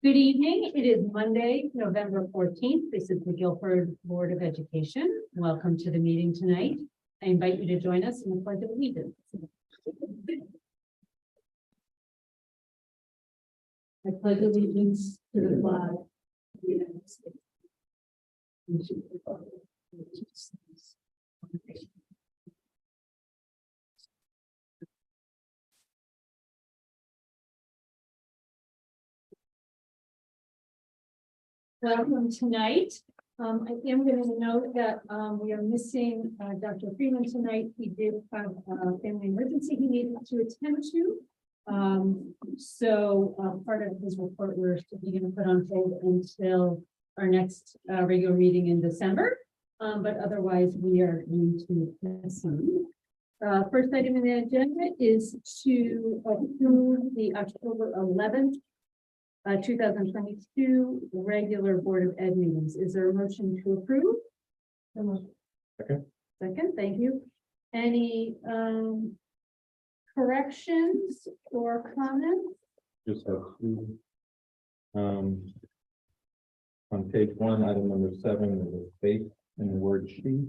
Good evening. It is Monday, November 14th. This is the Guilford Board of Education. Welcome to the meeting tonight. I invite you to join us in the Pledge of Allegiance. I pledge allegiance to the flag of the United States and to the republic which stands one nation. Welcome tonight. I am going to note that we are missing Dr. Freeman tonight. He did have a family emergency he needed to attend to. So part of his report we're going to put on hold until our next regular meeting in December. But otherwise we are going to miss him. First item in the agenda is to approve the October 11th 2022 regular Board of Ed meetings. Is there a motion to approve? Second. Second, thank you. Any corrections or comments? Just have two. On page 1, item number 7, there's a space in the word she.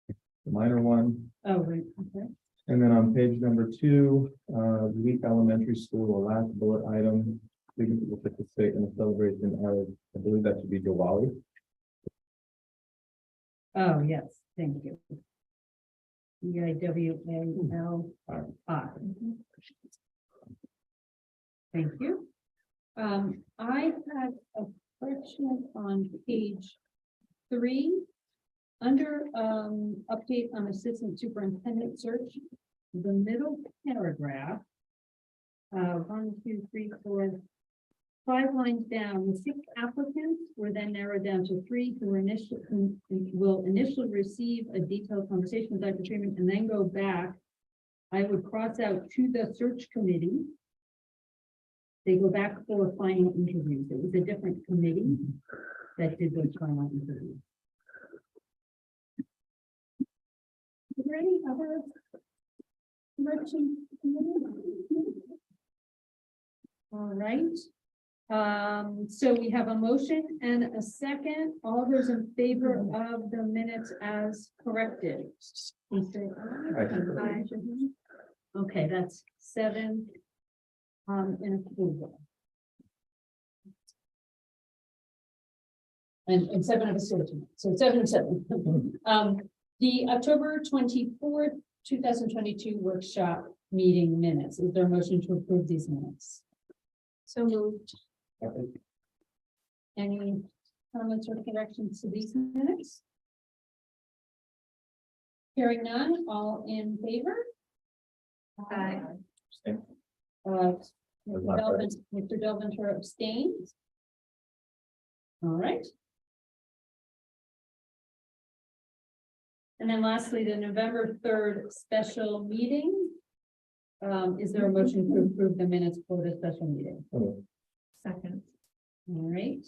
The minor one. Oh, right, okay. And then on page number 2, Leak Elementary School, the last bullet item, with the statement of celebration, I believe that should be Diwali. Oh, yes, thank you. D-I-W-A-L-I. Thank you. I have a question on page 3 under update on assistant superintendent search. The middle paragraph, 1, 2, 3, 4, 5 lines down, the 6 applicants were then narrowed down to 3 who will initially receive a detailed conversation with Dr. Freeman and then go back. I would cross out to the search committee. They go back for final interviews. It was a different committee that did those final interviews. Is there any other corrections? All right. So we have a motion and a second. All those in favor of the minutes as corrected, please say aye. Okay, that's 7 in approval. And 7 of us, so 7 of 7. The October 24th, 2022 workshop meeting minutes. Is there a motion to approve these minutes? So moved. Any comments or corrections to these minutes? Hearing none, all in favor? Aye. Mr. Delventer abstains. All right. And then lastly, the November 3rd special meeting. Is there a motion to approve the minutes for the special meeting? Second. All right.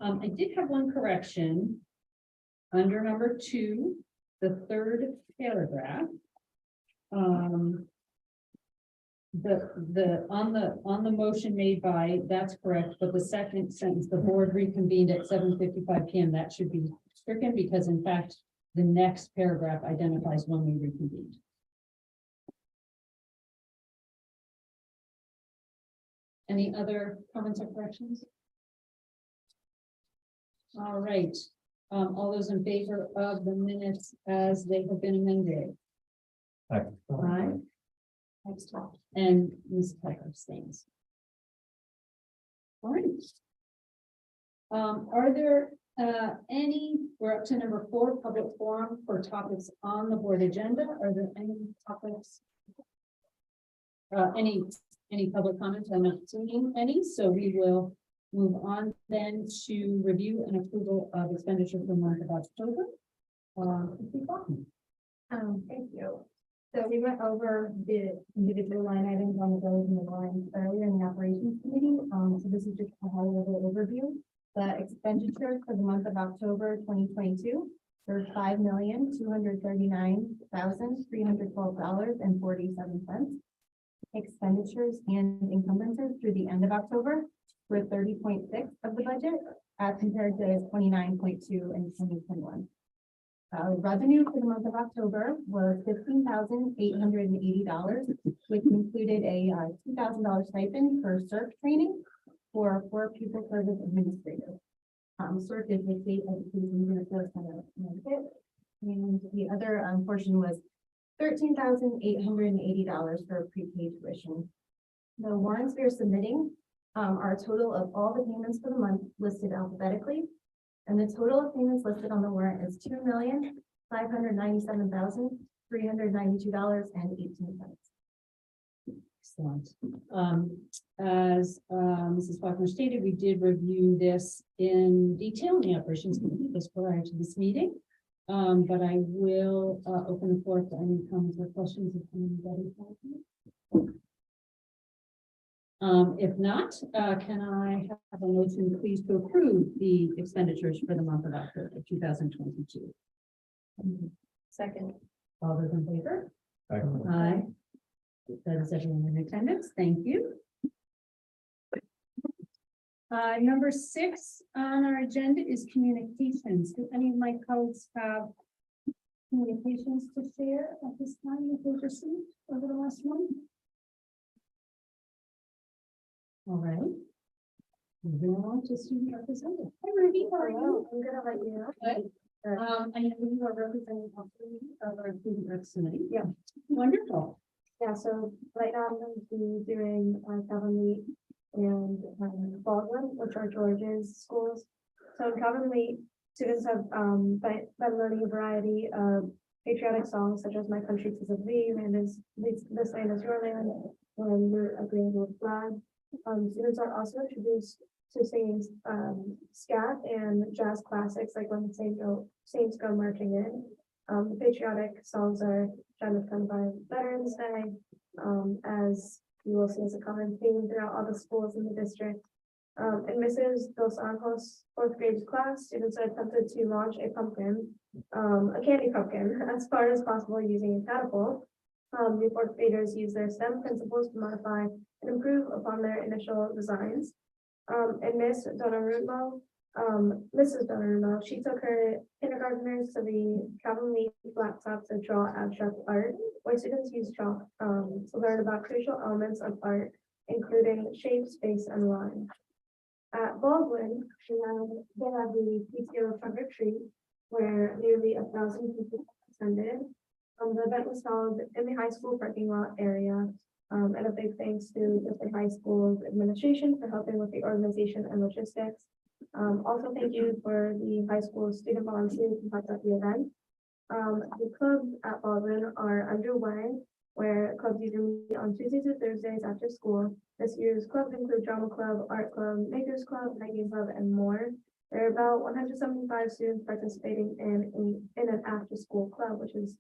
I did have one correction under number 2, the 3rd paragraph. On the motion made by, that's correct, but the second sentence, the board reconvened at 7:55 p.m. that should be stricken because in fact the next paragraph identifies when we reconvened. Any other comments or corrections? All right. All those in favor of the minutes as they have been amended? Aye. Aye. And Ms. Peck abstains. All right. Are there we're up to number 4, public forum for topics on the board agenda. Are there any topics? Any public comments? I'm not seeing any, so we will move on then to review and approval of expenditure for the month of October. Thank you. So we went over the individual line items on the bills and the lines earlier in the operations committee. So this is just a high level overview. The expenditures for the month of October 2022 were $5,239,312.47. Expenditures and encumbrances through the end of October were 30.6 of the budget, as compared to 29.2 in 2021. Revenue for the month of October was $15,880, which included a $2,000 stipend for CERT training for 4 pupil service administrators. CERT is the state education universal center benefit, and the other portion was $13,880 for pre-K tuition. The warrants we are submitting are a total of all the payments for the month listed alphabetically. And the total of payments listed on the warrant is $2,597,392.18. Excellent. As Mrs. Faulkner stated, we did review this in detail in the operations committee just prior to this meeting. But I will open the floor for any comments or questions if anybody has any. If not, can I have a motion please to approve the expenditures for the month of October 2022? Second. All those in favor? Excellent. Aye. That is everyone in attendance. Thank you. Number 6 on our agenda is communications. Do any of my colleagues have communications to share at this time that they've received over the last month? All right. Moving on to student representative. Hi, Ruby. How are you? I'm gonna let you know. Good. I know you are representing of our student reps committee. Yeah. Wonderful. Yeah, so right now I'm going to be doing Calvin Lee and Baldwin, which are George's schools. So in Calvin Lee, students have been learning a variety of patriotic songs such as "My Country 'Tis of Thee," "This Land Is Your Land," and "We're a Green Gold Flag." Students are also introduced to singing scat and jazz classics like "When the Saints Go Marching In." The patriotic songs are trying to come by Veterans Day, as you will see as a common theme throughout all the schools in the district. In Mrs. Dos Anjos 4th grade class, students are attempted to launch a pumpkin, a candy pumpkin, as far as possible using a catapult. The 4th graders use their STEM principles to modify and improve upon their initial designs. And Mrs. Donnarummo, she took her kindergartners to the Calvin Lee Blacktop to draw abstract art, where students use chalk to learn about crucial elements of art, including shape, space, and line. At Baldwin, they have the PTO trunk or treat, where nearly 1,000 people attended. The event was held in the high school parking lot area. And a big thanks to the high school's administration for helping with the organization and logistics. Also, thank you for the high school student volunteers who helped at the event. The clubs at Baldwin are underway, where clubs usually meet on Tuesdays or Thursdays after school. This year's clubs include Drama Club, Art Club, Makers Club, Hiking Club, and more. There are about 175 students participating in an after-school club, which is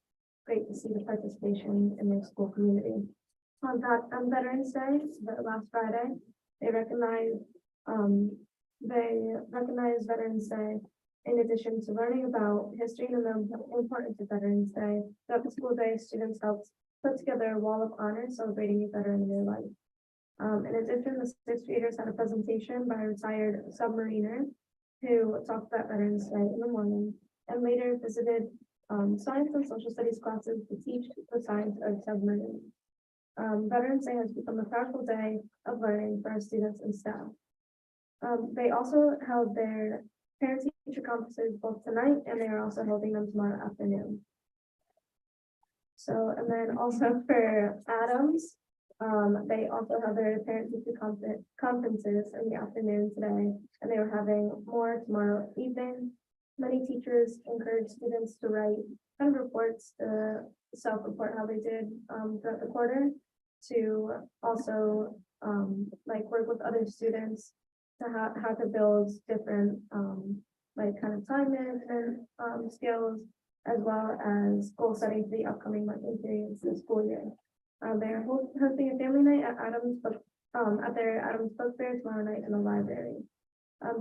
great to see the participation in their school community. On Veterans Day, the last Friday, they recognized Veterans Day. In addition to learning about history and the importance of Veterans Day, throughout the school day, students helped put together a wall of honor celebrating a veteran in their life. In addition, the 6th graders had a presentation by a retired submariner who talked about Veterans Day in the morning and later visited science and social studies classes to teach the science of submarines. Veterans Day has become a powerful day of learning for our students and staff. They also held their parent-teacher conferences both tonight, and they are also holding them tomorrow afternoon. So, and then also for Adams, they also have their parent-teacher conferences in the afternoon today, and they were having more tomorrow evening. Many teachers encourage students to write kind of reports, self-report how they did throughout the quarter, to also like work with other students to how to build different like kind of time management skills, as well as goal setting for the upcoming monthly periods this school year. They're hosting a family night at at their Adams Book Fair tomorrow night in the library.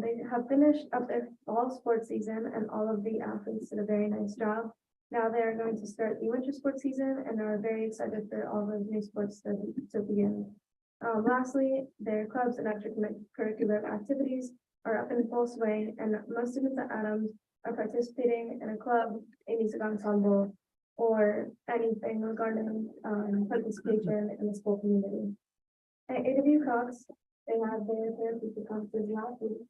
They have finished up their fall sports season, and all of the athletes did a very nice job. Now they are going to start the winter sports season and are very excited for all those new sports to begin. Lastly, their clubs and extracurricular activities are up in full swing, and most students at Adams are participating in a club, a music ensemble, or anything regarding participation in the school community. At AW Cox, they had their therapeutic conference last week.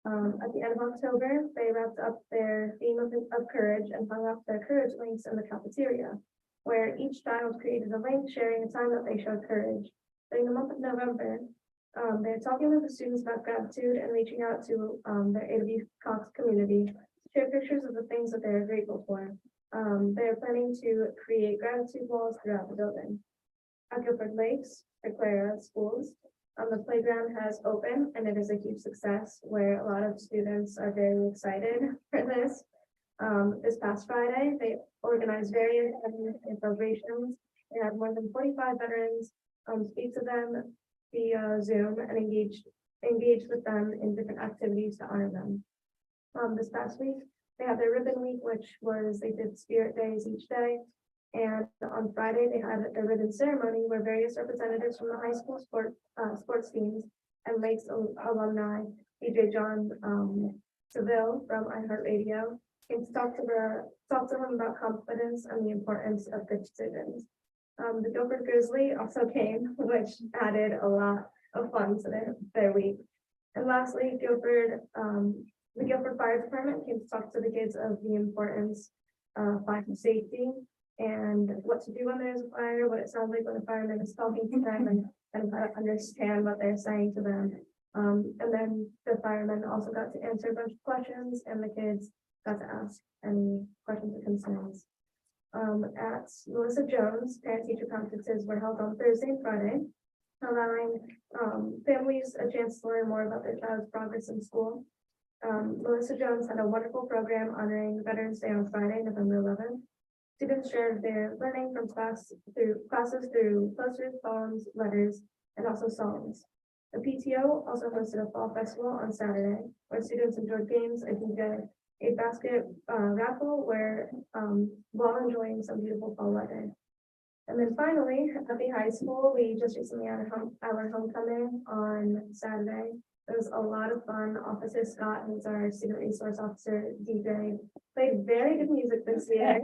At the end of October, they wrapped up their theme of courage and hung up their courage links in the cafeteria, where each child created a link sharing a time that they showed courage. During the month of November, they're talking with the students about gratitude and reaching out to their AW Cox community to share pictures of the things that they're grateful for. They're planning to create gratitude walls throughout the building. At Guilford Lakes, Clara schools, the playground has opened and it is a huge success where a lot of students are very excited for this. This past Friday, they organized various celebrations. They had more than 45 veterans speak to them via Zoom and engage with them in different activities to honor them. This past week, they had their ribbon week, which was they did spirit days each day. And on Friday, they had a ribbon ceremony where various representatives from the high school sports teams and Lakes alumni, DJ John Seville from iHeartRadio, came to talk to them about confidence and the importance of good decisions. The Guilford Grizzly also came, which added a lot of fun to their week. And lastly, the Guilford Fire Department came to talk to the kids of the importance of fire safety and what to do when there's a fire, what it sounds like when a fireman is talking to them and how to understand what they're saying to them. And then the firemen also got to answer a bunch of questions and the kids got to ask any questions or concerns. At Melissa Jones, parent-teacher conferences were held on Thursday and Friday, allowing families a chance to learn more about their child's progress in school. Melissa Jones had a wonderful program honoring Veterans Day on Friday, November 11th. Students shared their learning from classes through posters, poems, letters, and also songs. The PTO also hosted a fall festival on Saturday, where students enjoyed games, a basket raffle while enjoying some beautiful fall weather. And then finally, at the high school, we just recently had our homecoming on Saturday. It was a lot of fun. Officer Scott, who's our student resource officer, DJ, played very good music this year.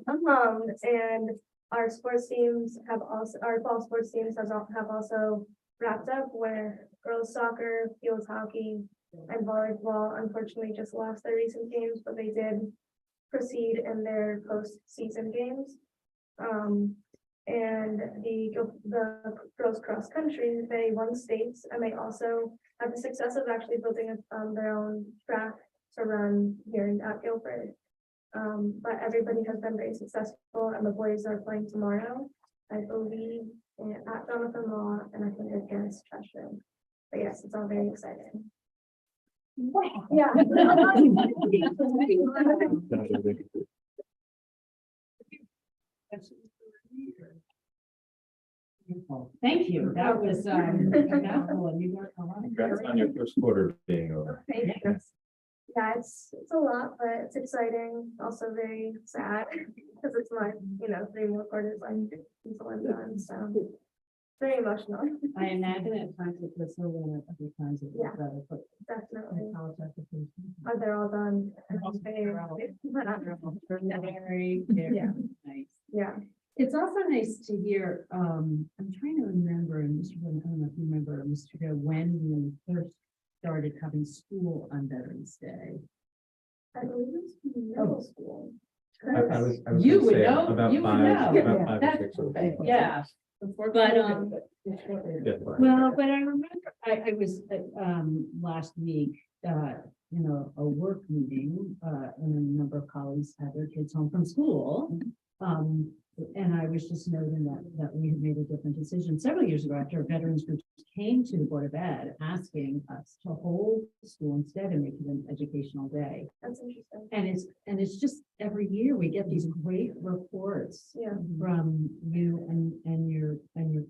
And our sports teams our fall sports teams have also wrapped up, where girls soccer, field hockey, and volleyball unfortunately just lost their recent games, but they did proceed in their post-season games. And the girls cross country, they won states, and they also had the success of actually building their own track to run here at Guilford. But everybody has been very successful, and the boys are playing tomorrow, I believe, at Jonathan Law, and I think against Cheshire. But yes, it's all very exciting. Wow. Yeah. Thank you. That was a mouthful, and you worked a lot. Congrats on your first quarter being over. Thank you. Yeah, it's a lot, but it's exciting. Also very sad because it's my 3 more quarters until I'm done. So very emotional. I imagine at times it was so little, other times it was Yeah. better, but Definitely. college application. They're all done. Very, very Yeah. nice. Yeah. It's also nice to hear, I'm trying to remember, and Mr. Wood, I don't know if you remember, Mr. Joe, when we first started having school on Veterans Day. I believe it's middle school. I was You gonna would say know, about you would five, know. about 5 or That's 6 or right, 8. yeah. But, Yeah, well, but I remember, I was, last week, a work meeting, and a number of colleagues had their kids home from school. And I was just noting that we had made a different decision several years ago after veterans groups came to the Board of Ed asking us to hold school instead and make it an educational day. That's interesting. And it's just every year we get these great reports Yeah. from you and your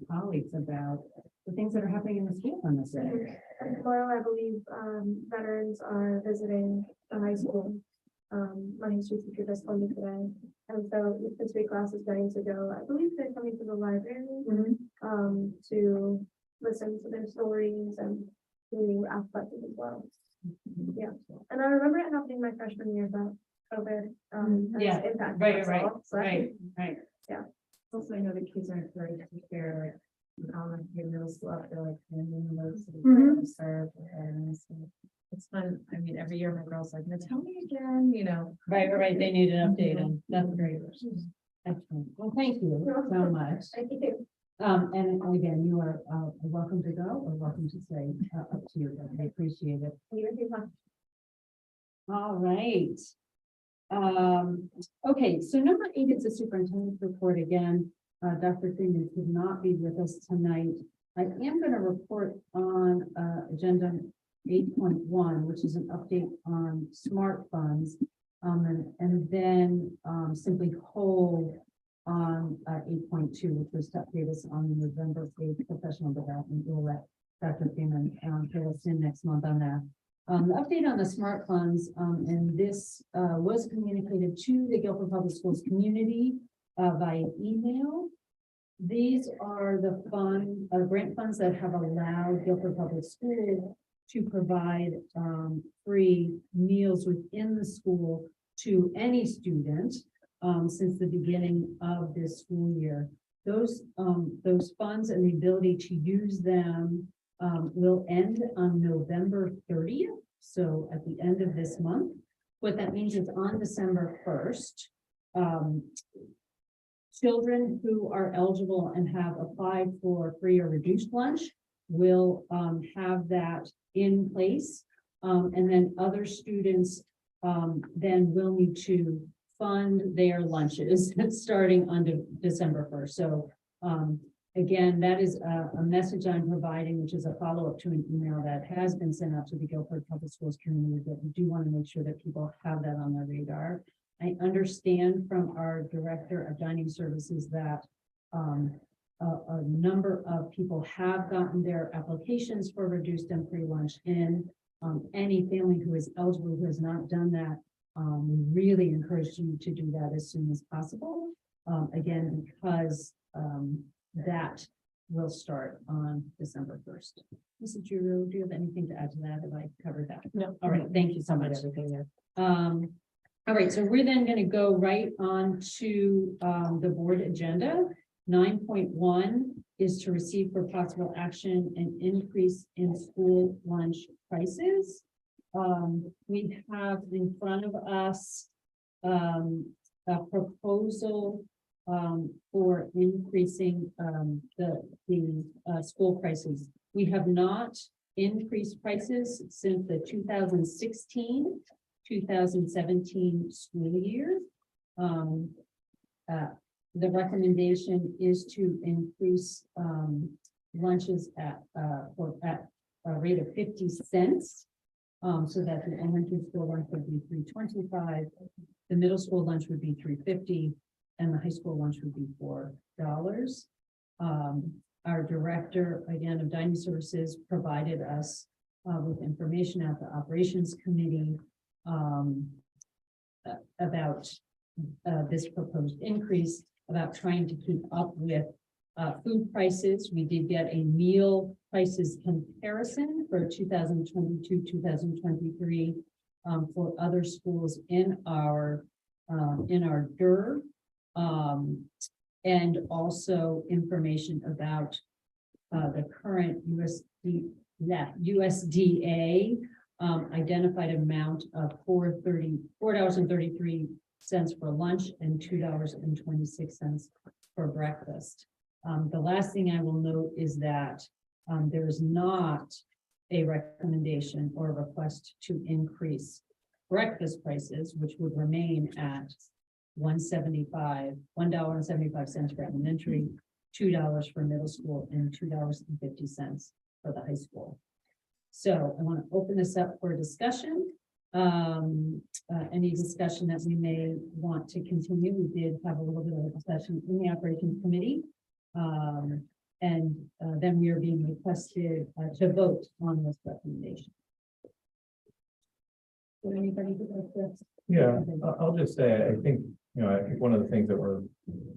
colleagues about the things that are happening in the school on this day. And tomorrow, I believe, veterans are visiting the high school. My history teacher just told me today. And so the history class is going to go, I believe they're coming to the library, to listen to their stories and to ask questions as well. Yeah, and I remember it happening my freshman year, but COVID, has Yeah, impacted right, us right, all, so I right, think right. Also, I know the kids are encouraged to share, your middle school up there, like, and those Mhm. serve, and so it's fun. I mean, every year my girl's like, "No, tell me again," you know. Right, they need an update on, that's great. Excellent, well, thank you so much. I think it, And again, you are, welcome to go or welcome to stay, up to you, but I appreciate it. you would be fine. All right. Okay, so number 8 is the superintendent's report again. Dr. Freeman could not be with us tonight. I am going to report on, agenda 8.1, which is an update on smart funds. And then, simply hold on, 8.2, which was to update us on the November 8th professional development. We'll let Dr. Freeman, fill us in next month on that. The update on the smart funds, and this was communicated to the Guilford Public Schools community via email. These are the grant funds that have allowed Guilford Public Schools to provide free meals within the school to any student since the beginning of this school year. Those funds and the ability to use them will end on November 30th, so at the end of this month. What that means is on December 1st, children who are eligible and have applied for free or reduced lunch will have that in place. And then other students then will need to fund their lunches starting on December 1st. So again, that is a message I'm providing, which is a follow-up to an email that has been sent out to the Guilford Public Schools community, but we do want to make sure that people have that on their radar. I understand from our director of dining services that a number of people have gotten their applications for reduced and free lunch in. Any family who is eligible who has not done that, we really encourage you to do that as soon as possible. Again, because that will start on December 1st. Mrs. Giroux, do you have anything to add to that? Have I covered that? No. All right, thank you so much. Everything there. All right, so we're then going to go right on to the board agenda. 9.1 is to receive for possible action an increase in school lunch prices. We have in front of us a proposal for increasing the school prices. We have not increased prices since the 2016-2017 school year. The recommendation is to increase lunches at a rate of 50 cents. So that the elementary school lunch would be $3.25, the middle school lunch would be $3.50, and the high school lunch would be $4. Our director, again, of dining services provided us with information at the operations committee about this proposed increase, about trying to keep up with food prices. We did get a meal prices comparison for 2022-2023 for other schools in our DER, and also information about the current USDA identified amount of $4.33 for lunch and $2.26 for breakfast. The last thing I will note is that there is not a recommendation or a request to increase breakfast prices, which would remain at $1.75 for elementary, $2 for middle school, and $2.50 for the high school. So I want to open this up for discussion. Any discussion that we may want to continue. We did have a little bit of a discussion in the operations committee. Then we are being requested to vote on this recommendation. Would anybody like to? Yeah, I'll just say, I think one of the things that we're,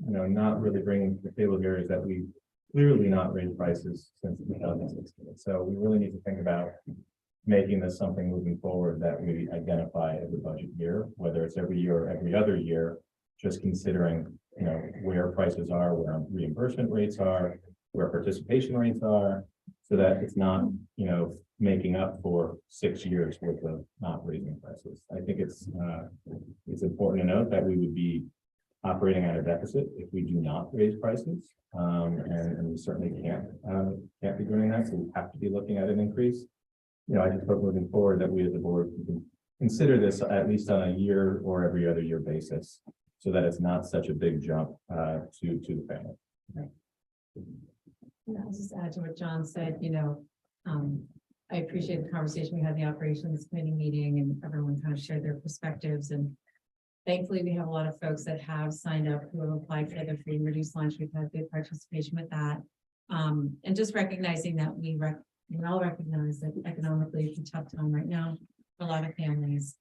not really bringing to the table here is that we clearly not raised prices since 2016. So we really need to think about making this something moving forward that we identify as a budget year, whether it's every year or every other year, just considering, you know, where prices are, where reimbursement rates are, where participation rates are, so that it's not, you know, making up for 6 years worth of not raising prices. I think it's important to note that we would be operating at a deficit if we do not raise prices. And we certainly can't be doing that. So we have to be looking at an increase. You know, I just hope moving forward that we as a board can consider this at least on a year or every other year basis, so that it's not such a big jump to the family. And I'll just add to what John said, you know, I appreciate the conversation we had in the operations committee meeting, and everyone kind of shared their perspectives, and thankfully we have a lot of folks that have signed up who have applied for the free and reduced lunch. We've had good participation with that. And just recognizing that we all recognize that economically it's a tough time right now for a lot of families.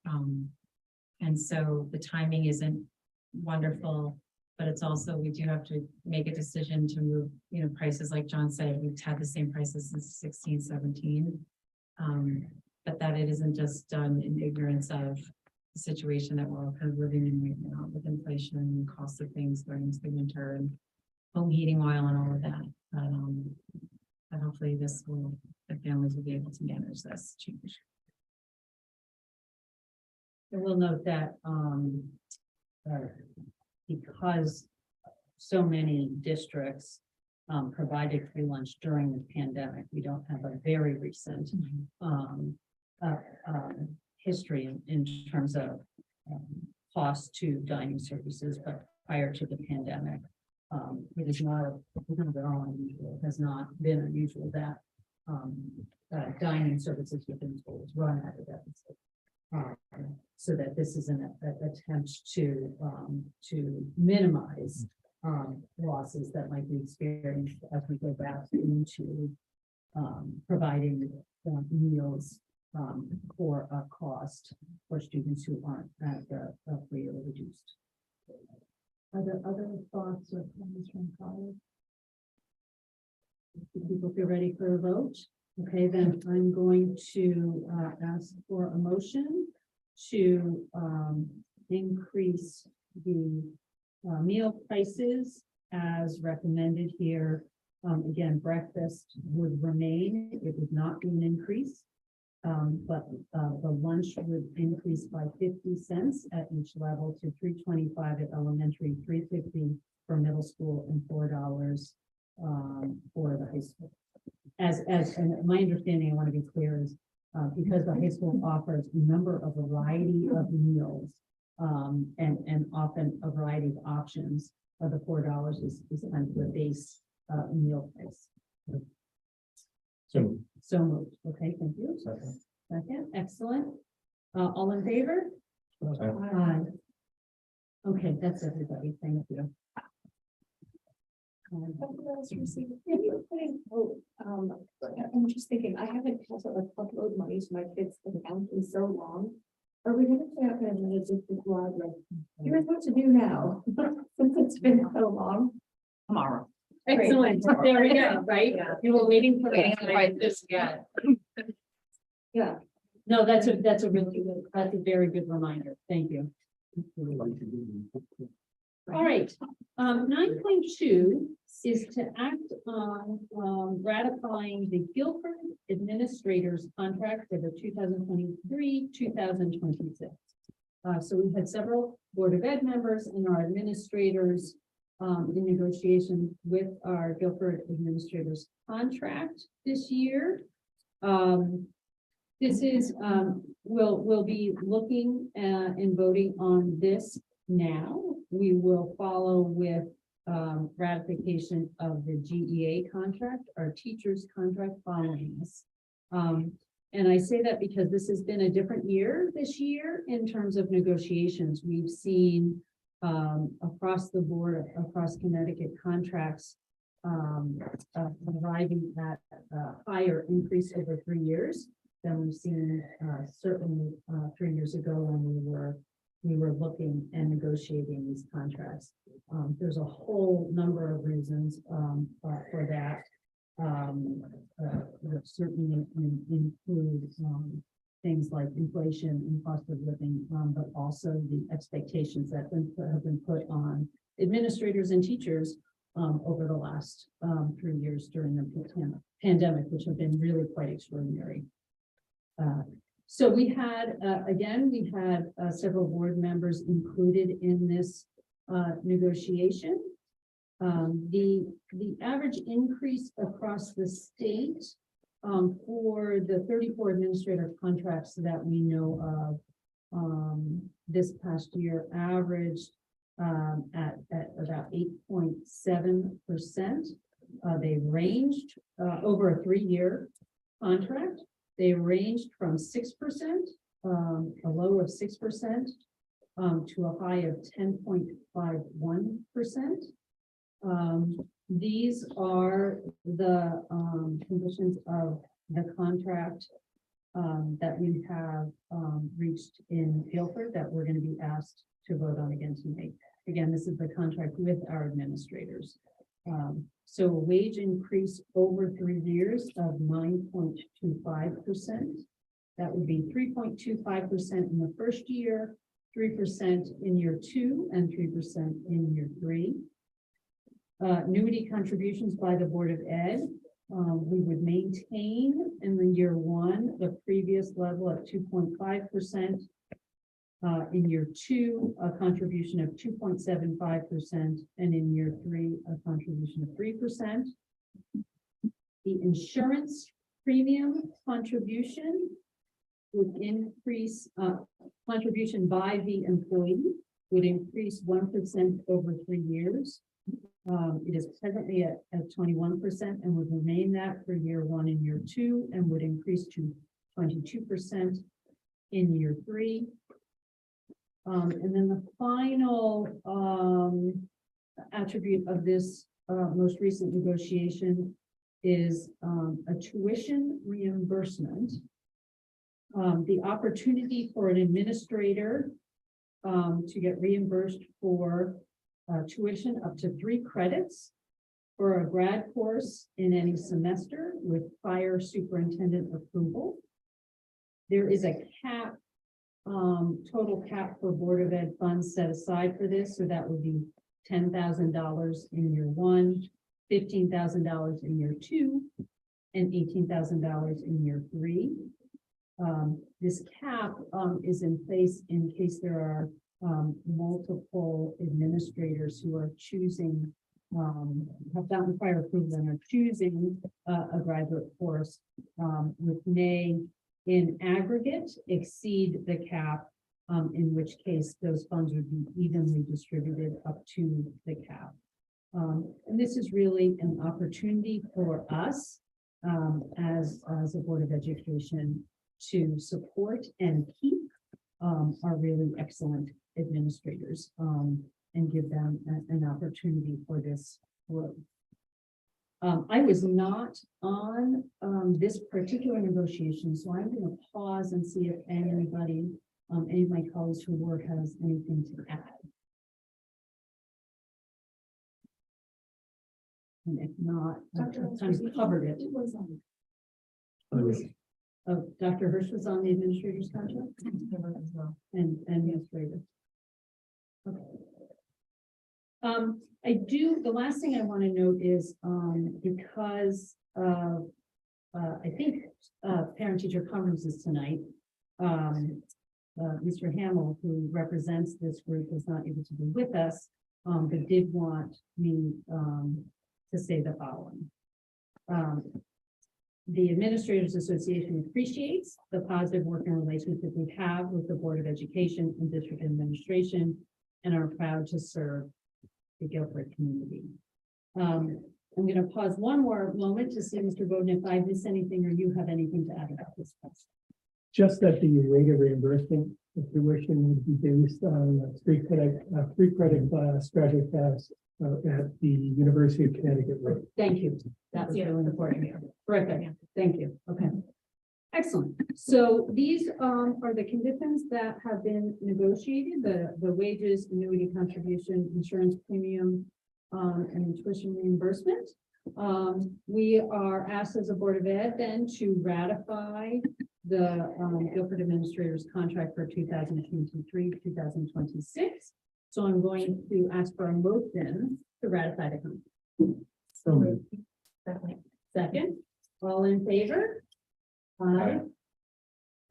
And so the timing isn't wonderful, but it's also, we do have to make a decision to move, you know, prices. Like John said, we've had the same prices since 16, 17. But that it isn't just done in ignorance of the situation that we're all kind of living in right now with inflation and cost of things during the winter and home heating oil and all of that. But hopefully the families will be able to manage this change. I will note that, because so many districts provided free lunch during the pandemic, we don't have a very recent history in terms of cost to dining services, but prior to the pandemic, it is not at all unusual. It has not been unusual that dining services within schools run at a deficit. So that this is an attempt to minimize losses that might be experienced as we go back into providing meals for a cost for students who aren't at the free or reduced. Are there other thoughts or comments from colleagues? Do people feel ready for a vote? Okay, then I'm going to ask for a motion to increase the meal prices as recommended here. Again, breakfast would remain, it would not be an increase, but the lunch would increase by 50 cents at each level to $3.25 at elementary, $3.50 for middle school, and $4 for the high school. And my understanding, I want to be clear, is because the high school offers a number of variety of meals and often a variety of options, the $4 is kind of the base meal price. So moved. Okay, thank you. Second, excellent. All in favor? Aye. Okay, that's everybody. Thank you. I'm just thinking, I haven't had to like upload money to my kids' account in so long. Are we gonna say, okay, I'm gonna just blog like, here's what to do now, since it's been so long? Tomorrow. Excellent. There we go. Right? Yeah. You were waiting for Waiting that. to write this again. Yeah. No, that's a really good, that's a very good reminder. Thank you. All right, 9.2 is to act on ratifying the Guilford administrators contract for the 2023-2026. So we've had several Board of Ed members and our administrators in negotiation with our Guilford administrators contract this year. This is, we'll be looking and voting on this now. We will follow with ratification of the GEA contract, our teachers contract following this. And I say that because this has been a different year this year in terms of negotiations. We've seen across the board, across Connecticut, contracts arriving at a higher increase over 3 years than we've seen certainly 3 years ago when we were we were looking and negotiating these contracts. There's a whole number of reasons for that. That certainly include things like inflation and cost of living, but also the expectations that have been put on administrators and teachers over the last 3 years during the pandemic, which have been really quite extraordinary. So we had, again, we had several board members included in this negotiation. The average increase across the state for the 34 administrative contracts that we know of this past year averaged at about 8.7%. They ranged over a 3-year contract. They ranged from 6%, a low of 6%, to a high of 10.51%. These are the conditions of the contract that we have reached in Guilford that we're going to be asked to vote on again tonight. Again, this is the contract with our administrators. So a wage increase over 3 years of 9.25%. That would be 3.25% in the first year, 3% in year 2, and 3% in year 3. Annuity contributions by the Board of Ed. We would maintain in the year 1 the previous level of 2.5%. In year 2, a contribution of 2.75%, and in year 3, a contribution of 3%. The insurance premium contribution would increase, contribution by the employee would increase 1% over 3 years. It is presently at 21% and would remain that for year 1 and year 2, and would increase to 22% in year 3. And then the final attribute of this most recent negotiation is a tuition reimbursement. The opportunity for an administrator to get reimbursed for tuition up to 3 credits for a grad course in any semester with prior superintendent approval. There is a cap, total cap for Board of Ed funds set aside for this, so that would be $10,000 in year 1, $15,000 in year 2, and $18,000 in year 3. This cap is in place in case there are multiple administrators who are choosing, have gotten prior approval and are choosing a graduate course, which may in aggregate exceed the cap, in which case those funds would be evenly distributed up to the cap. And this is really an opportunity for us as a Board of Education to support and keep our really excellent administrators and give them an opportunity for this growth. I was not on this particular negotiation, so I'm going to pause and see if anybody, any of my colleagues who work has anything to add. And if not, I've kind of covered it. Oh, Dr. Hirsch was on the administrator's contract? And administrator. Okay. The last thing I want to note is because I think parent-teacher conferences tonight, Mr. Hamill, who represents this group, is not able to be with us, but did want me to say the following. The Administrators Association appreciates the positive working relationship we have with the Board of Education and District Administration, and are proud to serve the Guilford community. I'm going to pause one more moment to see, Mr. Bowden, if I miss anything or you have anything to add about this question. Just that the rate of reimbursement of tuition would be based on a 3-credit class, graduate class at the University of Connecticut rate. Thank you. That was really important. Terrific. Thank you. Okay. Excellent. So these are the conditions that have been negotiated, the wages, annuity contribution, insurance premium, and tuition reimbursement. We are asked as a Board of Ed then to ratify the Guilford Administrator's contract for 2023, 2026. So I'm going to ask for a motion to ratify the contract. So moved. Second, all in favor? Aye.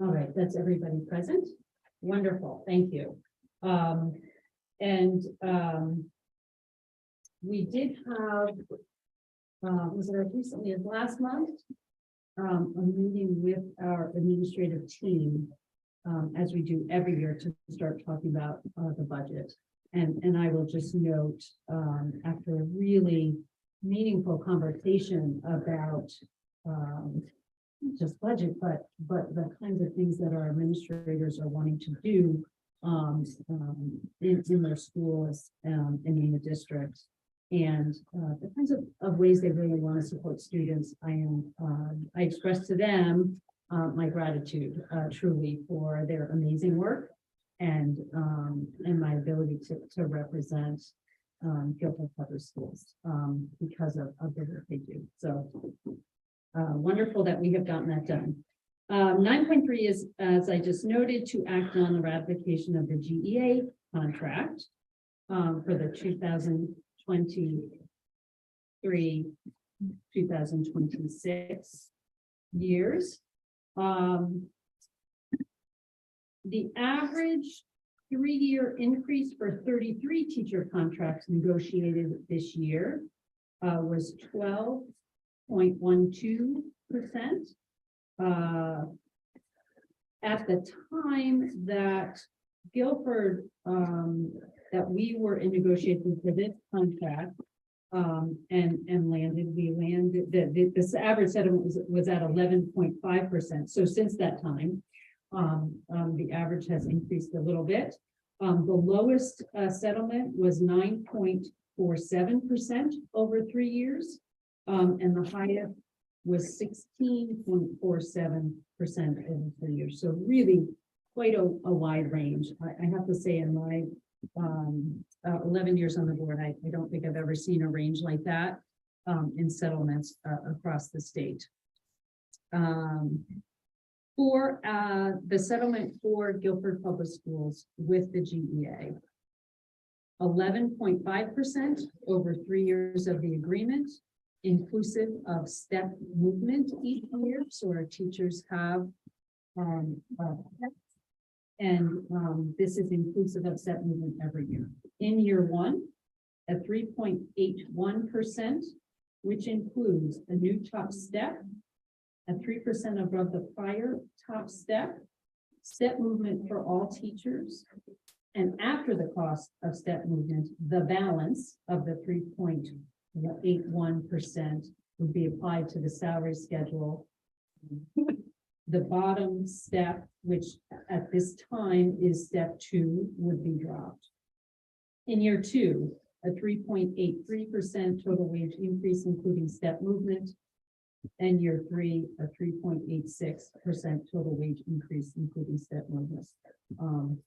All right, that's everybody present. Wonderful, thank you. We did have, was it recently as last month? A meeting with our administrative team, as we do every year to start talking about the budget. And I will just note, after a really meaningful conversation about just budget, but the kinds of things that our administrators are wanting to do in their schools and in the district, and the kinds of ways they really want to support students. I express to them my gratitude truly for their amazing work and my ability to represent Guilford Public Schools because of the work they do. So wonderful that we have gotten that done. 9.3 is, as I just noted, to act on the ratification of the GEA contract for the 2023, 2026 years. The average 3-year increase for 33 teacher contracts negotiated this year was 12.12%. At the time that Guilford, that we were in negotiations for this contract, and landed, this average settlement was at 11.5%. So since that time, the average has increased a little bit. The lowest settlement was 9.47% over 3 years, and the highest was 16.47% over 3 years. So really quite a wide range. I have to say, in my 11 years on the board, I don't think I've ever seen a range like that in settlements across the state. For the settlement for Guilford Public Schools with the GEA, 11.5% over 3 years of the agreement, inclusive of step movement each year. So our teachers have this is inclusive of step movement every year. In year one, a 3.81%, which includes a new top step, a 3% above the prior top step, step movement for all teachers, and after the cost of step movement, the balance of the 3.81% would be applied to the salary schedule. The bottom step, which at this time is step 2, would be dropped. In year 2, a 3.83% total wage increase, including step movement, and year 3, a 3.86% total wage increase, including step movement.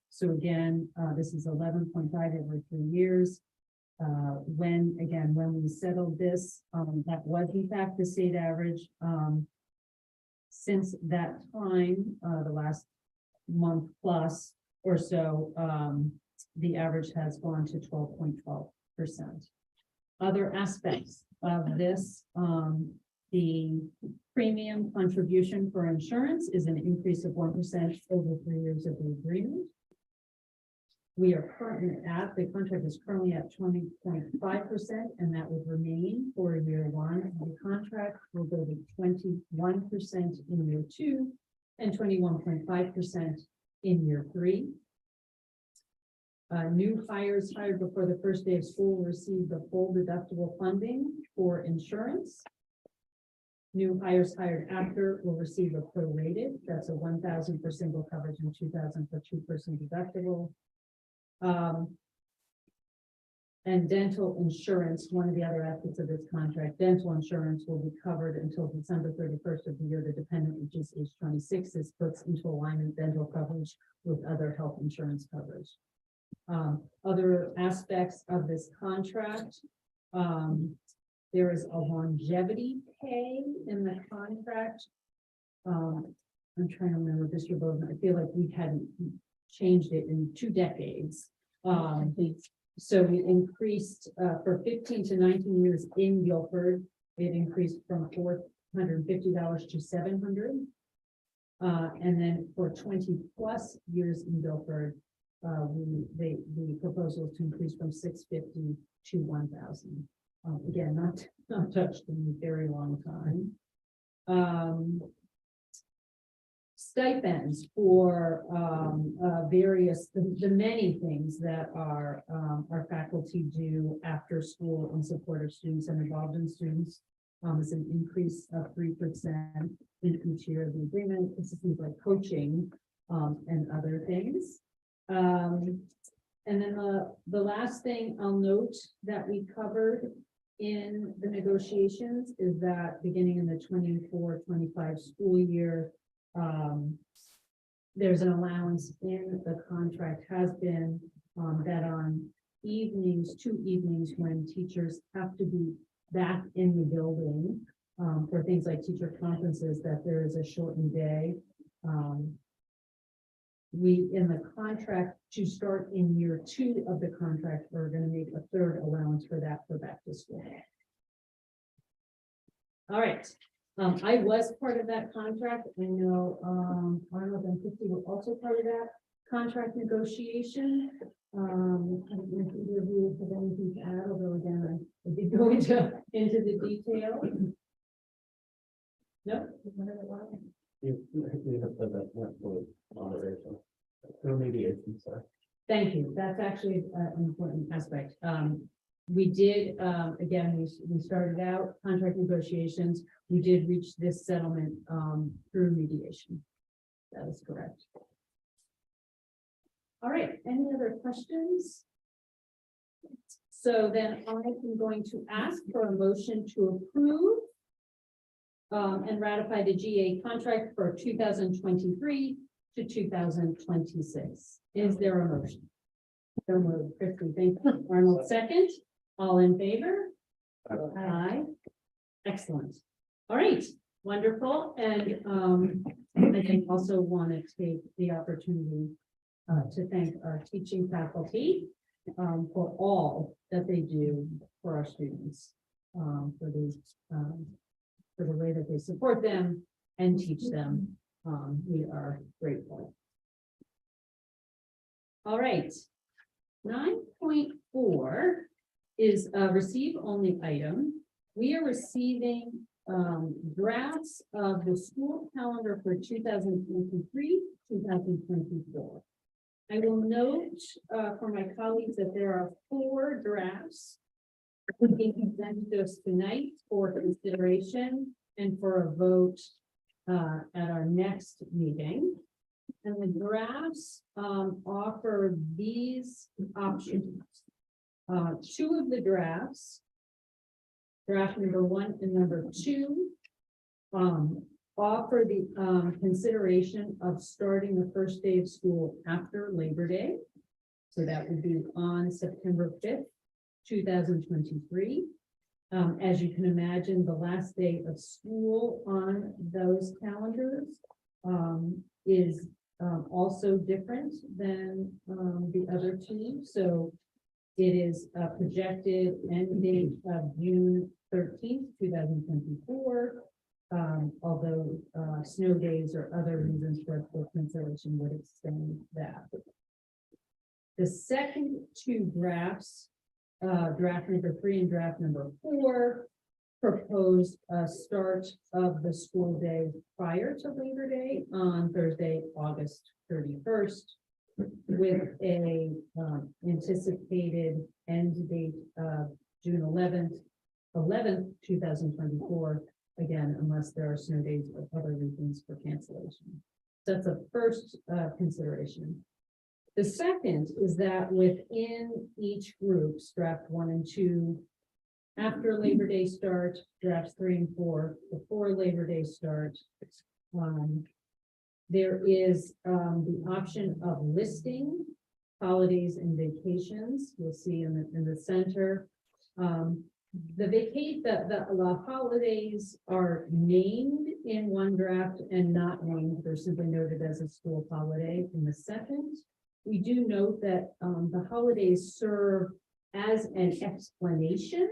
So again, this is 11.5 over 3 years. When we settled this, that was in fact the state average. Since that time, the last month plus or so, the average has gone to 12.12%. Other aspects of this, the premium contribution for insurance is an increase of 1% over 3 years of the agreement. We are currently the contract is currently at 20.5%, and that would remain for year 1. The contract will go to 21% in year 2 and 21.5% in year 3. New hires hired before the first day of school will receive the full deductible funding for insurance. New hires hired after will receive a prorated. That's a 1,000 for single coverage and 2,000 for 2-person deductible. And dental insurance, one of the other aspects of this contract, dental insurance will be covered until December 31st of the year. The dependent, which is age 26, is puts into alignment dental coverage with other health insurance coverage. Other aspects of this contract, there is a longevity pay in the contract. I'm trying to remember this, I feel like we hadn't changed it in 2 decades. So we increased for 15 to 19 years in Guilford, it increased from $450 to $700. And then for 20+ years in Guilford, the proposal is to increase from $650 to $1,000. Again, not touched in a very long time. Stipends for various, the many things that our faculty do after school in support of students and involved in students. Is an increase of 3% in each year of the agreement. This is things like coaching and other things. And then the last thing I'll note that we covered in the negotiations is that beginning in the 24-25 school year, there's an allowance in the contract has been that on evenings, 2 evenings when teachers have to be back in the building for things like teacher conferences, that there is a shortened day. We, in the contract to start in year 2 of the contract, we're going to make a 3rd allowance for that for back to school. All right. I was part of that contract. I know Arnold and Christy were also part of that contract negotiation. I don't know if either of you have anything to add, although again, I did go into the detail. No? You have said that not for moderation. Or mediation, sorry. Thank you. That's actually an important aspect. We did, again, we started out contract negotiations. We did reach this settlement through mediation. That is correct. All right, any other questions? So then I am going to ask for a motion to approve and ratify the GA contract for 2023 to 2026. Is there a motion? So moved. Christie, thank you. Arnold, second. All in favor? Aye. Excellent. All right, wonderful. And I think also want to take the opportunity to thank our teaching faculty for all that they do for our students, for the way that they support them and teach them. We are grateful. All right, 9.4 is a receive only item. We are receiving drafts of the school calendar for 2023, 2024. I will note for my colleagues that there are 4 drafts being presented to us tonight for consideration and for a vote at our next meeting. And the drafts offer these options. 2 of the drafts, draft number 1 and number 2, offer the consideration of starting the first day of school after Labor Day. So that would be on September 5th, 2023. As you can imagine, the last day of school on those calendars is also different than the other 2. So it is a projected end date of June 13th, 2024. Although snow days or other reasons for consideration would extend that. The second 2 drafts, draft number 3 and draft number 4, proposed a start of the school day prior to Labor Day on Thursday, August 31st, with a anticipated end date of June 11th, 2024. Again, unless there are snow days or other reasons for cancellation. That's the first consideration. The second is that within each group, draft 1 and 2, after Labor Day start, drafts 3 and 4, before Labor Day start, there is the option of listing holidays and vacations. You'll see in the center. The holidays are named in one draft and not named. They're simply noted as a school holiday in the second. We do note that the holidays serve as an explanation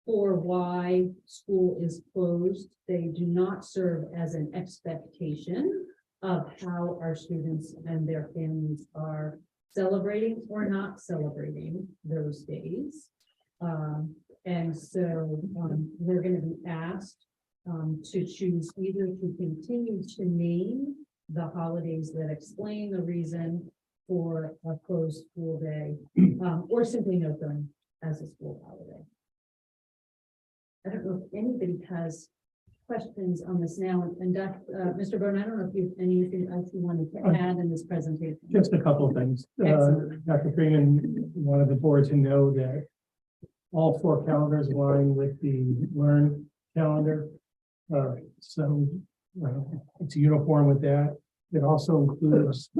for why school is closed. They do not serve as an expectation of how our students and their families are celebrating or not celebrating those days. And so we're going to be asked to choose either to continue to name the holidays that explain the reason for a closed school day, or simply note them as a school holiday. I don't know if anybody has questions on this now, and Mr. Byrne, I don't know if you have anything else you wanted to add in this presentation. Just a couple of things. Excellent. Dr. Freeman wanted the board to know that all 4 calendars align with the Learn calendar. So it's uniform with that. It also includes,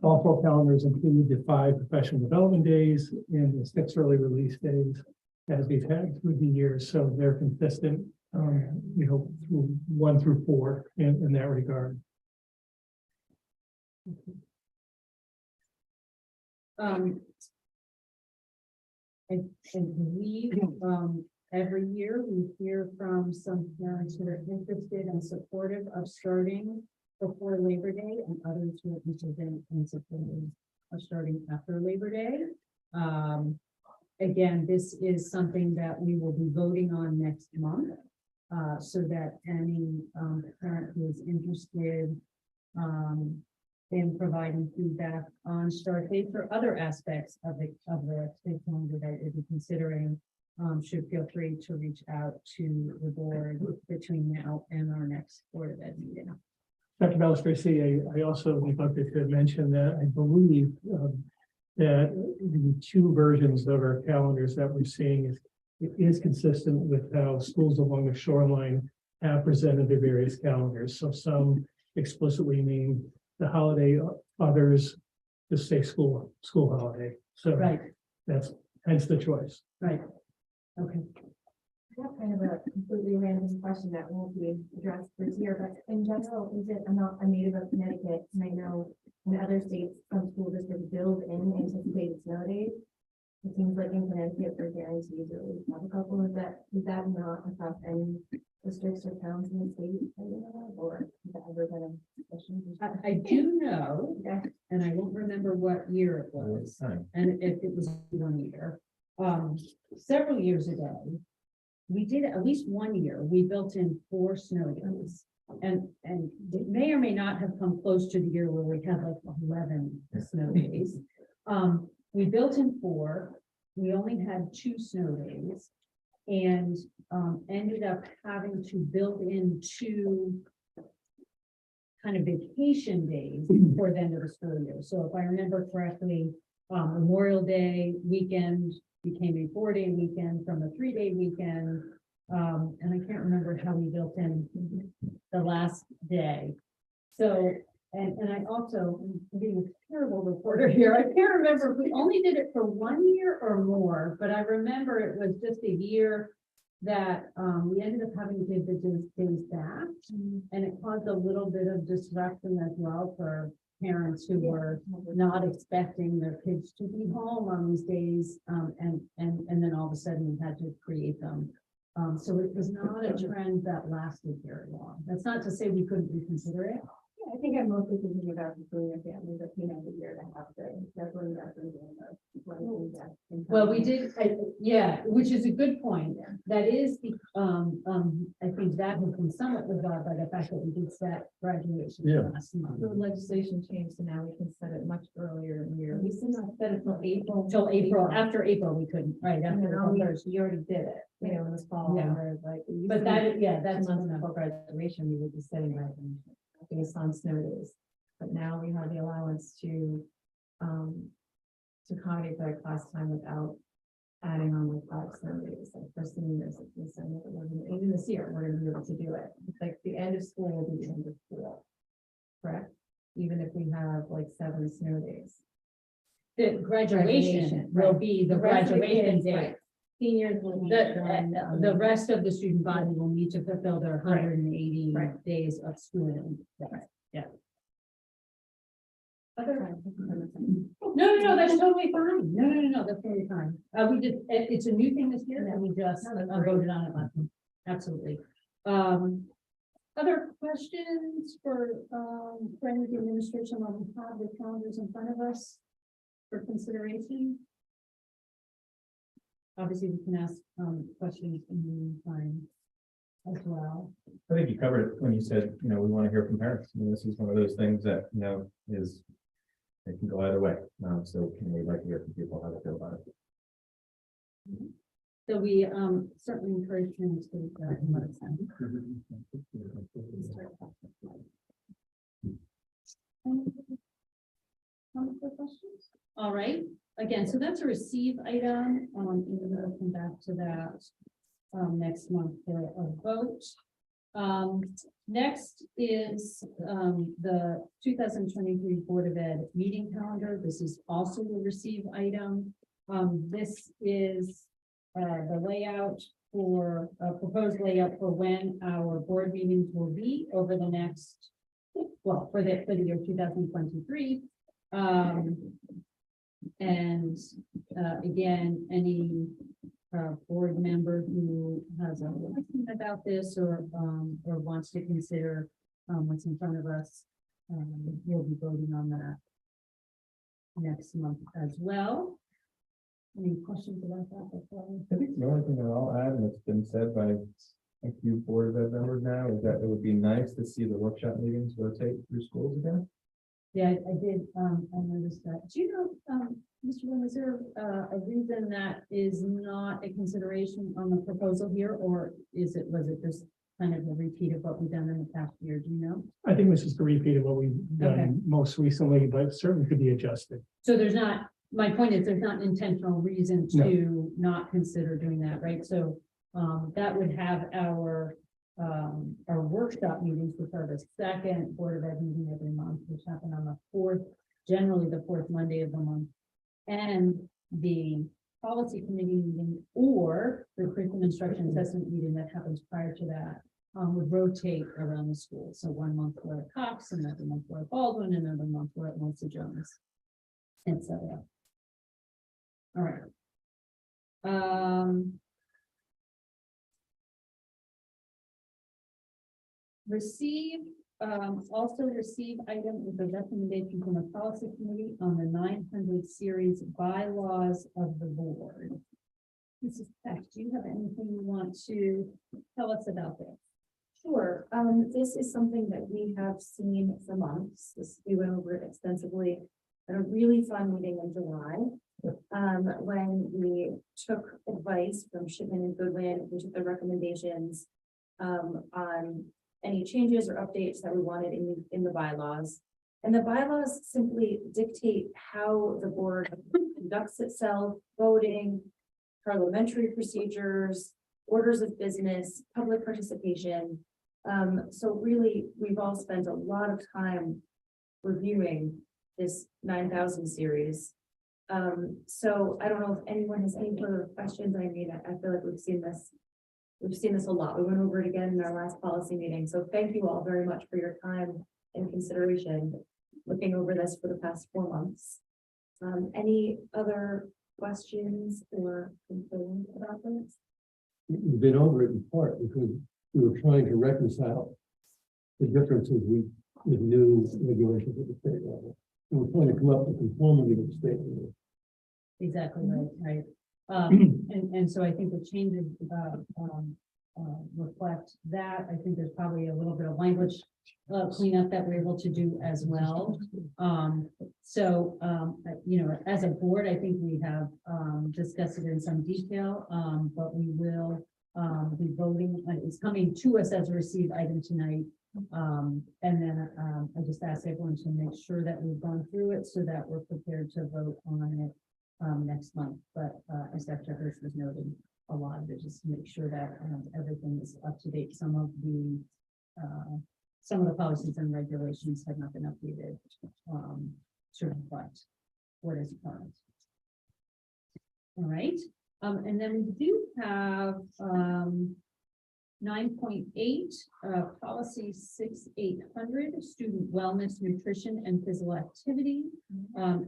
all 4 calendars include the 5 professional development days and the 6 early release days as we've had through the years. So they're consistent, through 1 through 4 in that regard. I believe every year we hear from some parents who are interested and supportive of starting before Labor Day, and others who are interested and supportive of starting after Labor Day. Again, this is something that we will be voting on next month, so that any parent who is interested in providing feedback on start dates or other aspects of the state calendar that we'll be considering should feel free to reach out to the board between now and our next Board of Ed meeting. Dr. Balistraci, I also neglected to mention that I believe that the 2 versions of our calendars that we're seeing is consistent with how schools along the shoreline have presented their various calendars. So some explicitly name the holiday, others just say school holiday. So Right, that's hence the choice. right. Okay. I have kind of a completely random question that won't be addressed this year, but in general, is it a native of Connecticut? And I know in other states, some school districts build in anticipated snow days. It seems like in Connecticut, for parents usually have a couple of that. Is that not across any districts or towns in the state? Or has that ever been a question? I do know, Okay. and I won't remember what year it was, and if it was 1 year. Several years ago, we did at least 1 year, we built in 4 snow days. And it may or may not have come close to the year where we had like 11 snow days. We built in 4, we only had 2 snow days, and ended up having to build in 2 kind of vacation days before the end of the school year. So if I remember correctly, Memorial Day weekend became a 4-day weekend from a 3-day weekend. And I can't remember how we built in the last day. So, and I also, I'm being a terrible reporter here. I can't remember if we only did it for 1 year or more, but I remember it was just a year that we ended up having to give the days back. And it caused a little bit of disruption as well for parents who were not expecting their kids to be home on these days. And then all of a sudden we had to create them. So it was not a trend that lasted very long. That's not to say we couldn't reconsider it. Yeah, I think I'm mostly thinking about the families that the year to have to definitely Well, we did, yeah, which is a good point. That is the, I think that has been somewhat resolved by the fact that we did set graduation last month. The legislation changed, and now we can set it much earlier in the year. We did not set it till April. Till April, after April, we couldn't, right, And after then the all first. you already did it, in the fall. Yeah. whereas, like, it used But to that, be yeah, 2 that's. months before graduation, we would be setting graduation based on snow days. But now we have the allowance to to accommodate that class time without adding on the 5 Sundays, like for seniors, if we send it, even this year, we're gonna be able to do it. It's like the end of school will be the end of school. Correct? Even if we have like 7 snow days. The graduation Graduation, will right. be the The rest of the graduation kids, day. right. Seniors will be done, The rest of the student body will need to fulfill their Right. 180 Right. days of schooling. No, that's totally fine. No, that's totally fine. We just, it's a new thing this year and we just voted on it last month. Absolutely. Other questions for any of the administration while we have the calendars in front of us for consideration? Obviously, we can ask questions in the meantime as well. I think you covered it when you said, we want to hear from parents. This is one of those things that, is, it can go either way. So we'd like to hear from people how they feel about it. So we certainly encourage parents to let us know. Questions? All right, again, so that's a receive item, and we'll come back to that next month for a vote. Next is the 2023 Board of Ed meeting calendar. This is also a receive item. This is the layout for proposed layout for when our board meetings will be over the next, well, for the year 2023. Again, any board member who has a question about this or wants to consider what's in front of us, we'll be voting on that next month as well. Any questions about that before? I think the only thing that I'll add, and it's been said by a few Board of Ed members now, is that it would be nice to see the workshop meetings rotate through schools again. Yeah, I did, I noticed that. Do you know, Mr. Wynn, is there a reason that is not a consideration on the proposal here, or was it just kind of a repeat of what we've done in the past year? Do you know? I think this is the repeat of what we've Okay. done most recently, but certainly could be adjusted. So there's not, my point is there's not intentional reason to not consider doing that, right? So that would have our workshop meetings, which are the second Board of Ed meeting every month, which happen on the 4th, generally the 4th Monday of the month. And the policy committee meeting or the curriculum instruction assessment meeting that happens prior to that would rotate around the school. So 1 month we're at Cox, another month we're at Baldwin, another month we're at Melissa Jones, etc. All right. Also receive item with the recommendation from the policy committee on the 900 series bylaws of the board. Mrs. Peck, do you have anything you want to tell us about this? Sure. This is something that we have seen for months. We went over it extensively at a really fun meeting in July. When we took advice from Shipman and Goodwin, we took the recommendations on any changes or updates that we wanted in the bylaws. And the bylaws simply dictate how the board conducts itself, voting, parliamentary procedures, orders of business, public participation. So really, we've all spent a lot of time reviewing this 9,000 series. So I don't know if anyone has any further questions. I mean, I feel like we've seen this a lot. We went over it again in our last policy meeting. So thank you all very much for your time and consideration looking over this for the past 4 months. Any other questions or concerns about this? We've been over it in part because we were trying to reconcile the differences with new regulations at the state level. And we're trying to come up with conformity with the state level. Exactly right. And so I think the changes reflect that. I think there's probably a little bit of language cleanup that we're able to do as well. You know, as a board, I think we have discussed it in some detail, but we will be voting. It's coming to us as a received item tonight. And then I just ask everyone to make sure that we've gone through it so that we're prepared to vote on it next month, but, as Dr. Hirsch was noting, a lot of it just to make sure that, everything is up to date. Some of the policies and regulations have not been updated, to reflect what is current. All right, and then we do have, 9.8, policy 6800, student wellness, nutrition, and physical activity,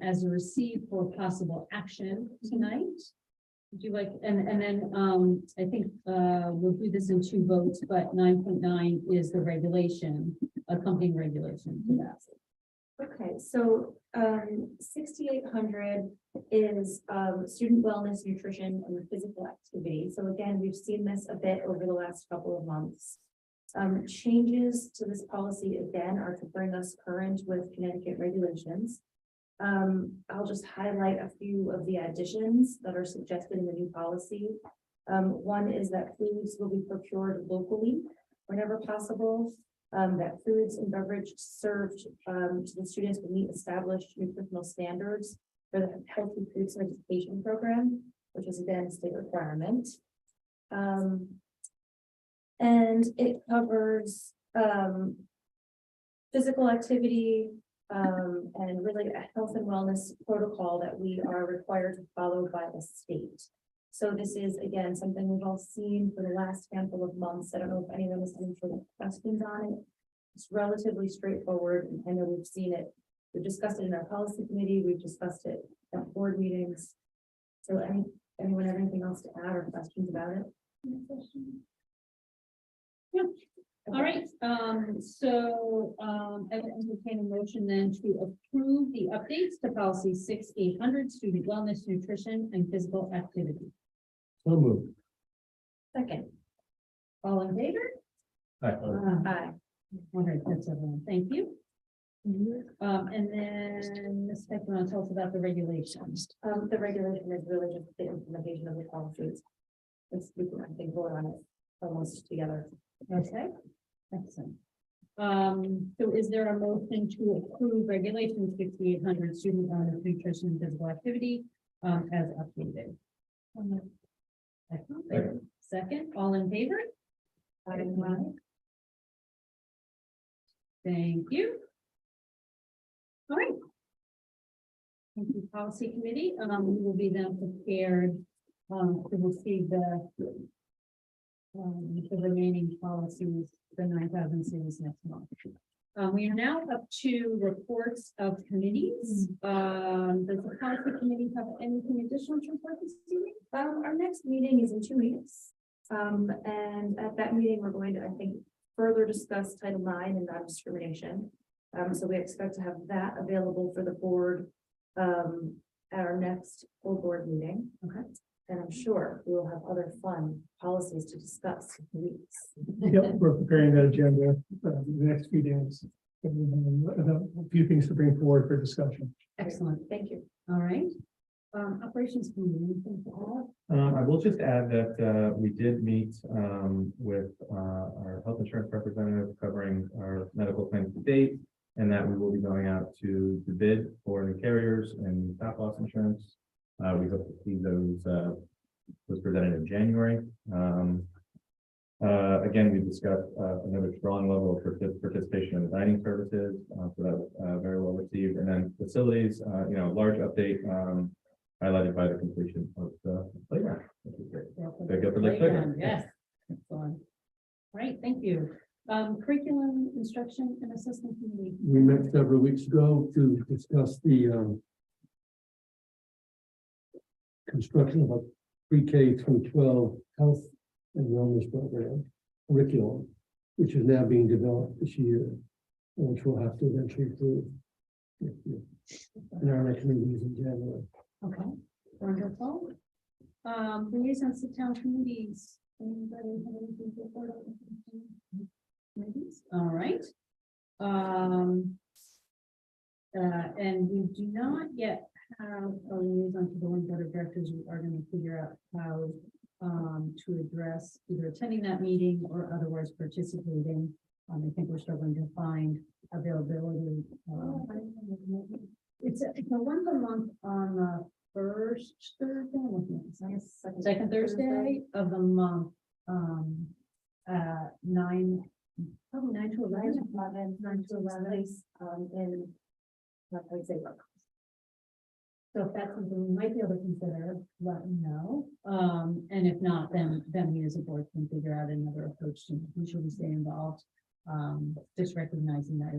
as a receive for possible action tonight. Would you like, and then, I think, we'll do this in 2 votes, but 9.9 is the regulation, accompanying regulation to that. Okay, so 6800 is student wellness, nutrition, and physical activity. So again, we've seen this a bit over the last couple of months. Changes to this policy again are to bring us current with Connecticut regulations. I'll just highlight a few of the additions that are suggested in the new policy. One is that foods will be procured locally whenever possible. That foods and beverage served to the students will meet established nutritional standards for the healthy food certification program, which is again a state requirement. And it covers physical activity and really a health and wellness protocol that we are required to follow by the state. So this is, again, something we've all seen for the last handful of months. I don't know if anyone has any further questions on it. It's relatively straightforward, and I know we've seen it. We've discussed it in our policy committee. We've discussed it at board meetings. So anyone have anything else to add or questions about it? Yeah. All right, I would entertain a motion then to approve the updates to policy 6800, student wellness, nutrition, and physical activity. So moved. Second. All in favor? Aye. All right, that's everyone. Thank you. And then Ms. Peck, you want to tell us about the regulations? The regulation is really just the implementation of the policies. It's, we can, I think, vote on it almost together. Okay, excellent. So is there a motion to approve regulation 6800, student wellness, nutrition, and physical activity, as updated? Second. Second, all in favor? Aye. Thank you. All right. Thank you, policy committee. We will be then prepared to receive the remaining policies, the 9,000 series next month. We are now up to reports of committees. Does the policy committee have anything additional to report this evening? Our next meeting is in 2 weeks. And at that meeting, we're going to, I think, further discuss Title IX and non-discrimination. So we expect to have that available for the board at our next full board meeting. Okay. And I'm sure we will have other fun policies to discuss in weeks. Yep, we're preparing that agenda for the next few days. And we have a few things to bring forward for discussion. Excellent. Thank you. All right. Operations committee, anything to add? I will just add that we did meet with our health insurance representative covering our medical claims to date, and that we will be going out to the bid for new carriers and stop loss insurance. We hope to see those presented in January. Again, we discussed another strong level of participation in the dining services, so that was very well received. And then facilities, large update highlighted by the completion of the playground, which is great. The Guilford playground. Yes. Excellent. All right, thank you. Curriculum, instruction, and assessment committee. We met several weeks ago to discuss the construction of a pre-K through 12 health and wellness program curriculum, which is now being developed this year, which we'll have to eventually approve in our next meeting in January. Okay, wonderful. Liaisons to town committees. Anybody have anything to report on? Committees? All right. And we do not yet have a liaison to the one board of directors. We are going to figure out how to address either attending that meeting or otherwise participating. I think we're struggling to find availability. It's a once a month on the first Thursday, I'm looking at this, second Thursday of the month, nine, probably 9 to 11. 9 to 11, in, not quite say, what. So if that's something we might be able to consider, let me know. And if not, then we as a board can figure out another approach to who should we stay involved. Just recognizing that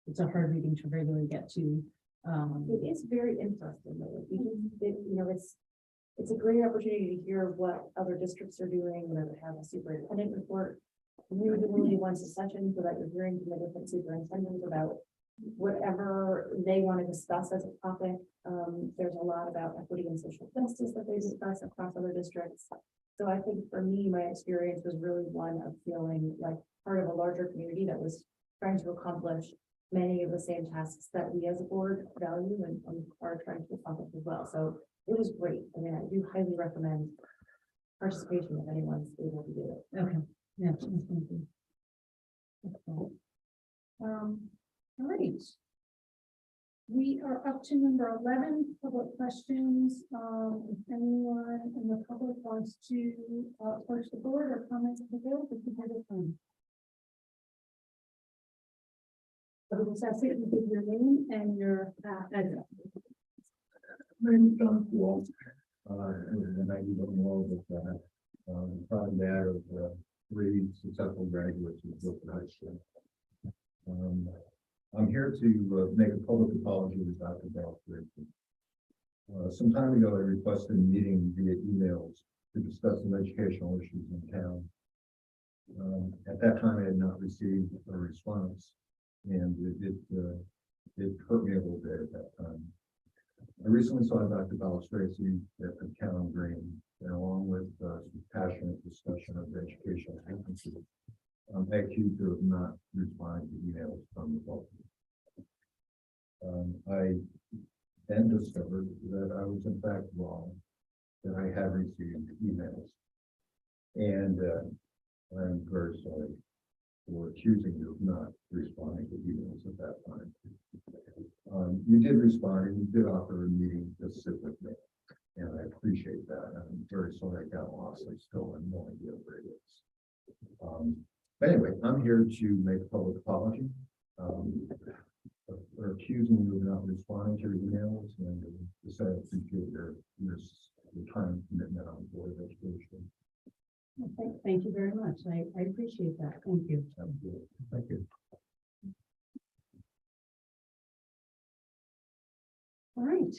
it's a hard meeting to regularly get to. It is very interesting, though, because you know, it's a great opportunity to hear what other districts are doing, you know, to have a superintendent report. Usually once a session, so that you're hearing from the different superintendents about whatever they want to discuss as a topic. There's a lot about equity and social justice that they discuss across other districts. So I think for me, my experience was really one of feeling like part of a larger community that was trying to accomplish many of the same tasks that we as a board value and are trying to accomplish as well. So it was great. I mean, I do highly recommend participation if anyone's able to do it. Okay, yeah. Thank you. Excellent. All right. We are up to number 11, public questions. If anyone in the public wants to approach the board or comment to the board, this is the time. So we'll just you give your name and your address. My name is John Walt, and I don't know that, proud dad of, 3 successful graduates of Guilford High School. I'm here to, make a public apology to Dr. Guilford. Some time ago, I requested a meeting via emails to discuss some educational issues in town. At that time, I had not received a response, and it hurt me a little bit at that time. I recently saw Dr. Balistraci at the Town Green, and along with some passionate discussion of educational differences, I accused her of not responding to emails from the public. I then discovered that I was in fact wrong, that I had received emails, and I'm very sorry for accusing you of not responding to emails at that time. You did respond, and you did offer a meeting to sit with me, and I appreciate that. I'm very sorry I got lost. I still have no idea where it is. But anyway, I'm here to make a public apology. For accusing you of not responding to your emails, and to say I appreciate your time and commitment on the Board of Education. Thank you very much. I appreciate that. Thank you. Thank you. All right.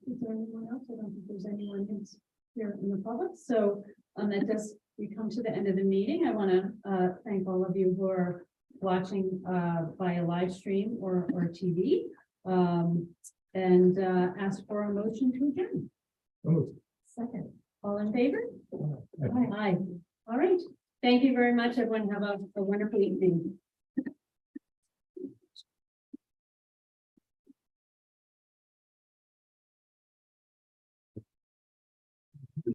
Is there anyone else? I don't think there's anyone who's here in the public. So that does, we come to the end of the meeting. I want to thank all of you who are watching via live stream or TV, and ask for a motion to adjourn. Second. All in favor? Aye. All right. Thank you very much, everyone. Have a wonderful evening.